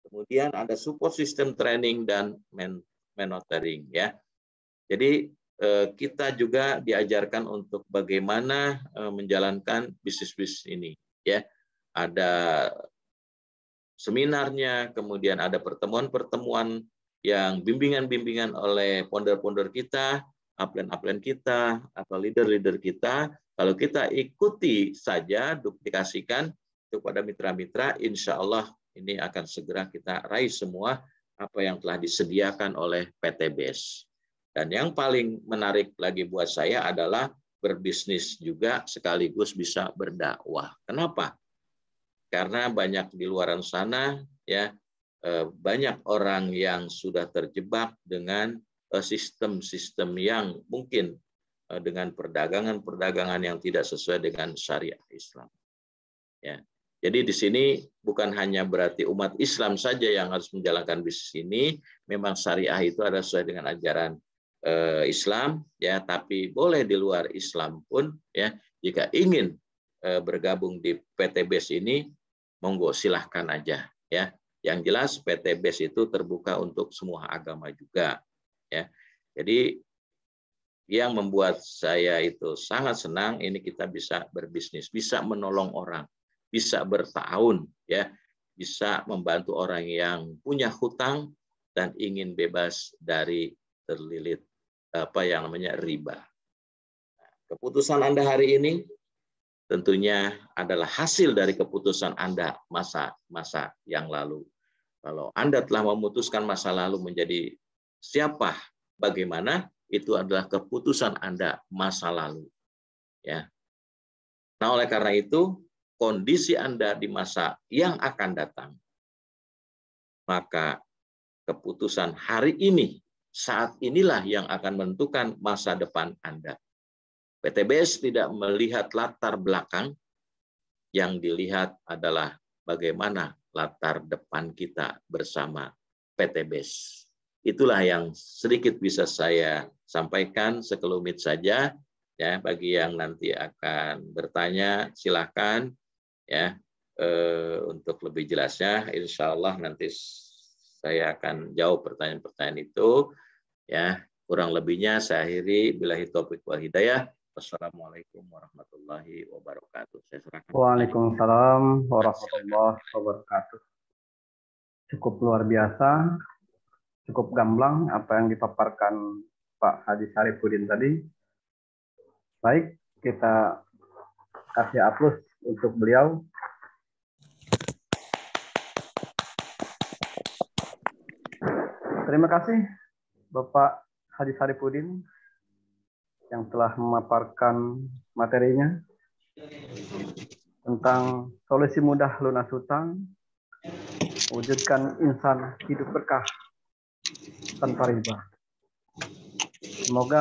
Kemudian ada support system training dan mentoring ya. Jadi kita juga diajarkan untuk bagaimana menjalankan bisnis ini ya. Ada seminarnya, kemudian ada pertemuan-pertemuan yang bimbingan-bimbingan oleh founder-founder kita, upline kita, atau leader-leader kita. Kalau kita ikuti saja, duplikasikan kepada mitra-mitra, insya Allah ini akan segera kita raih semua apa yang telah disediakan oleh PT BES. Dan yang paling menarik lagi buat saya adalah berbisnis juga sekaligus bisa berdakwah. Kenapa? Karena banyak di luar sana ya, banyak orang yang sudah terjebak dengan sistem-sistem yang mungkin dengan perdagangan-perdagangan yang tidak sesuai dengan syariat Islam. Ya. Jadi di sini bukan hanya berarti umat Islam saja yang harus menjalankan bisnis ini, memang syariah itu ada sesuai dengan ajaran Islam, ya, tapi boleh di luar Islam pun, ya, jika ingin bergabung di PT BES ini, monggo silahkan aja, ya. Yang jelas PT BES itu terbuka untuk semua agama juga, ya. Jadi yang membuat saya itu sangat senang ini kita bisa berbisnis, bisa menolong orang, bisa bertahun, ya, bisa membantu orang yang punya hutang dan ingin bebas dari terlilit apa yang namanya riba. Keputusan Anda hari ini tentunya adalah hasil dari keputusan Anda masa-masa yang lalu. Kalau Anda telah memutuskan masa lalu menjadi siapa, bagaimana, itu adalah keputusan Anda masa lalu. Ya. Nah, oleh karena itu, kondisi Anda di masa yang akan datang, maka keputusan hari ini, saat inilah yang akan menentukan masa depan Anda. PT BES tidak melihat latar belakang, yang dilihat adalah bagaimana latar depan kita bersama PT BES. Itulah yang sedikit bisa saya sampaikan, sekelumit saja. Ya, bagi yang nanti akan bertanya, silakan. Ya, untuk lebih jelasnya, insya Allah nanti saya akan jawab pertanyaan-pertanyaan itu. Ya, kurang lebihnya saya akhiri. Billahi taufiq wal hidayah. Wassalamualaikum warahmatullahi wabarakatuh. Saya serahkan. Waalaikumsalam warahmatullahi wabarakatuh. Cukup luar biasa, cukup gamblang apa yang dipaparkan Pak Haji Sarifuddin tadi. Baik, kita kasih aplaus untuk beliau. Terima kasih Bapak Haji Sarifuddin yang telah memaparkan materinya tentang solusi mudah lunas hutang, wujudkan insan hidup berkah tanpa riba. Semoga